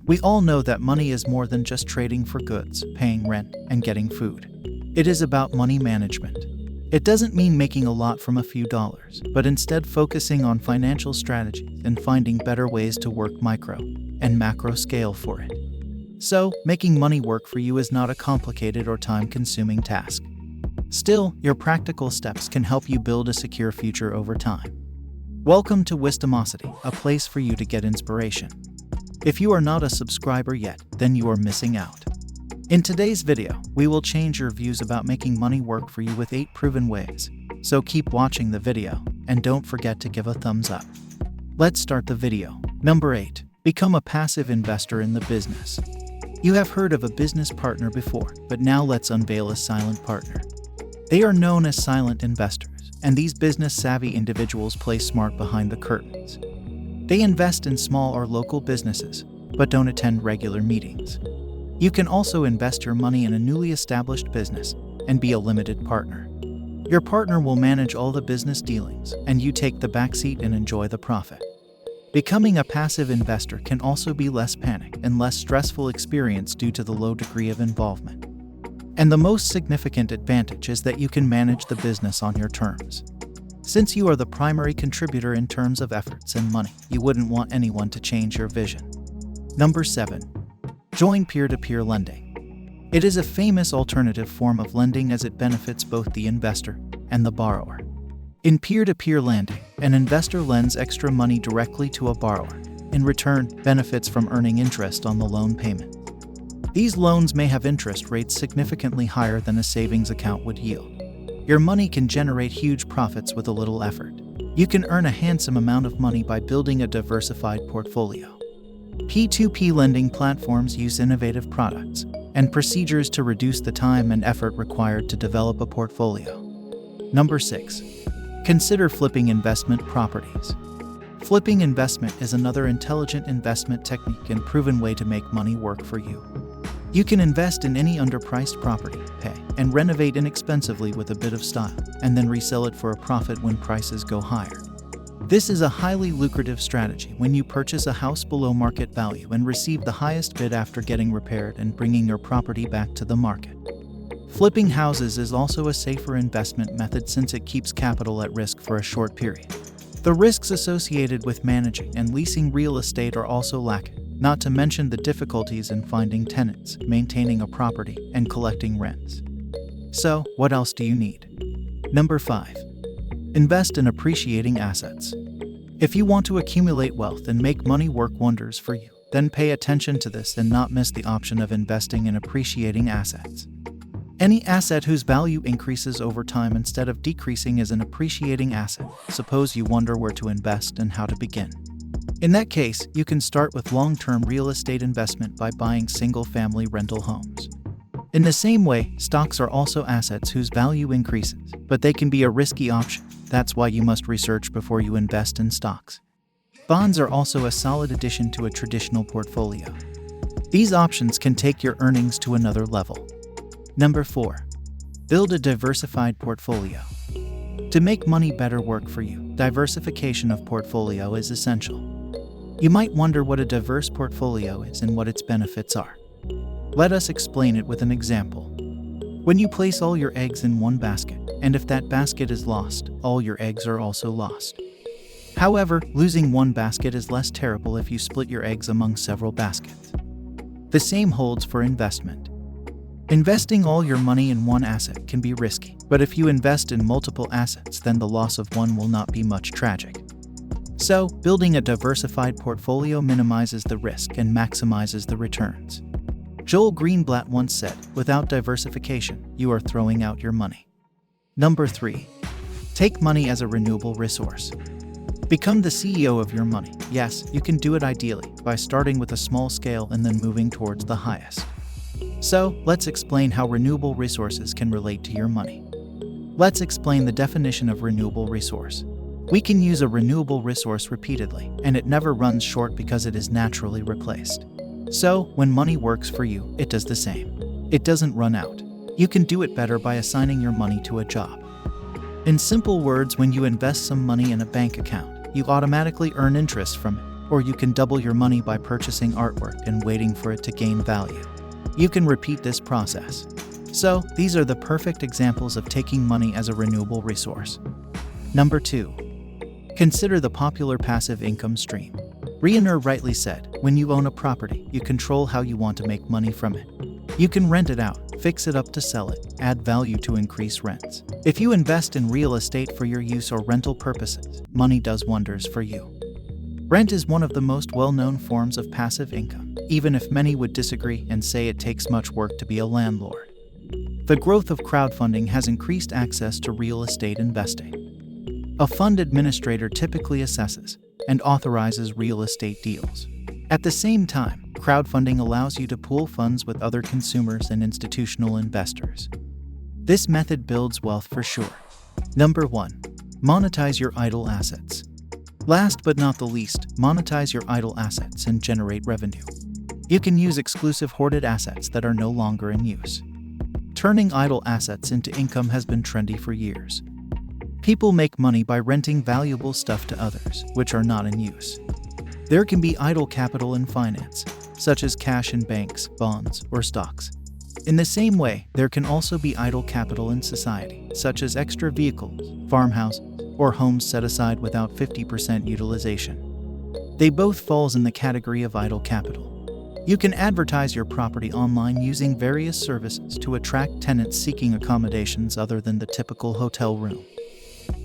We all know that money is more than just trading for goods, paying rent, and getting food. It is about money management. It doesn't mean making a lot from a few dollars, but instead focusing on financial strategies and finding better ways to work micro and macro scale for it. So, making money work for you is not a complicated or time-consuming task. Still, your practical steps can help you build a secure future over time. Welcome to Wisdomosity, a place for you to get inspiration. If you are not a subscriber yet, then you are missing out. In today's video, we will change your views about making money work for you with 8 proven ways. So keep watching the video, and don't forget to give a thumbs up. Let's start the video. Number 8. Become a passive investor in the business. You have heard of a business partner before, but now let's unveil a silent partner. They are known as silent investors, and these business-savvy individuals play smart behind the curtains. They invest in small or local businesses, but don't attend regular meetings. You can also invest your money in a newly established business and be a limited partner. Your partner will manage all the business dealings, and you take the backseat and enjoy the profit. Becoming a passive investor can also be less panic and less stressful experience due to the low degree of involvement. And the most significant advantage is that you can manage the business on your terms. Since you are the primary contributor in terms of efforts and money, you wouldn't want anyone to change your vision. Number 7. Join peer-to-peer lending. It is a famous alternative form of lending as it benefits both the investor and the borrower. In peer-to-peer lending, an investor lends extra money directly to a borrower, in return, benefits from earning interest on the loan payment. These loans may have interest rates significantly higher than a savings account would yield. Your money can generate huge profits with a little effort. You can earn a handsome amount of money by building a diversified portfolio. P2P lending platforms use innovative products and procedures to reduce the time and effort required to develop a portfolio. Number 6. Consider flipping investment properties. Flipping investment is another intelligent investment technique and proven way to make money work for you. You can invest in any underpriced property, pay, and renovate inexpensively with a bit of style, and then resell it for a profit when prices go higher. This is a highly lucrative strategy when you purchase a house below market value and receive the highest bid after getting repaired and bringing your property back to the market. Flipping houses is also a safer investment method since it keeps capital at risk for a short period. The risks associated with managing and leasing real estate are also lacking. Not to mention the difficulties in finding tenants, maintaining a property, and collecting rents. So, what else do you need? Number 5. Invest in appreciating assets. If you want to accumulate wealth and make money work wonders for you, then pay attention to this and not miss the option of investing in appreciating assets. Any asset whose value increases over time instead of decreasing is an appreciating asset. Suppose you wonder where to invest and how to begin. In that case, you can start with long-term real estate investment by buying single-family rental homes. In the same way, stocks are also assets whose value increases, but they can be a risky option. That's why you must research before you invest in stocks. Bonds are also a solid addition to a traditional portfolio. These options can take your earnings to another level. Number 4. Build a diversified portfolio. To make money better work for you, diversification of portfolio is essential. You might wonder what a diverse portfolio is and what its benefits are. Let us explain it with an example. When you place all your eggs in one basket, and if that basket is lost, all your eggs are also lost. However, losing one basket is less terrible if you split your eggs among several baskets. The same holds for investment. Investing all your money in one asset can be risky, but if you invest in multiple assets, then the loss of one will not be much tragic. So, building a diversified portfolio minimizes the risk and maximizes the returns. Joel Greenblatt once said, "Without diversification, you are throwing out your money." Number 3. Take money as a renewable resource. Become the CEO of your money. Yes, you can do it ideally by starting with a small scale and then moving towards the highest. So, let's explain how renewable resources can relate to your money. Let's explain the definition of renewable resource. We can use a renewable resource repeatedly, and it never runs short because it is naturally replaced. So, when money works for you, it does the same. It doesn't run out. You can do it better by assigning your money to a job. In simple words, when you invest some money in a bank account, you automatically earn interest from it, or you can double your money by purchasing artwork and waiting for it to gain value. You can repeat this process. So, these are the perfect examples of taking money as a renewable resource. Number 2. Consider the popular passive income stream. Riener rightly said, when you own a property, you control how you want to make money from it. You can rent it out, fix it up to sell it, add value to increase rents. If you invest in real estate for your use or rental purposes, money does wonders for you. Rent is one of the most well-known forms of passive income, even if many would disagree and say it takes much work to be a landlord. The growth of crowdfunding has increased access to real estate investing. A fund administrator typically assesses and authorizes real estate deals. At the same time, crowdfunding allows you to pool funds with other consumers and institutional investors. This method builds wealth for sure. Number 1. Monetize your idle assets. Last but not the least, monetize your idle assets and generate revenue. You can use exclusive hoarded assets that are no longer in use. Turning idle assets into income has been trendy for years. People make money by renting valuable stuff to others, which are not in use. There can be idle capital in finance, such as cash in banks, bonds, or stocks. In the same way, there can also be idle capital in society, such as extra vehicles, farmhouses, or homes set aside without 50% utilization. They both falls in the category of idle capital. You can advertise your property online using various services to attract tenants seeking accommodations other than the typical hotel room.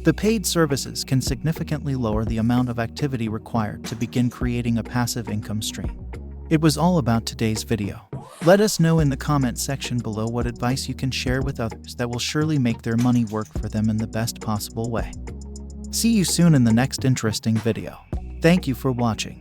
The paid services can significantly lower the amount of activity required to begin creating a passive income stream. It was all about today's video. Let us know in the comment section below what advice you can share with others that will surely make their money work for them in the best possible way. See you soon in the next interesting video. Thank you for watching.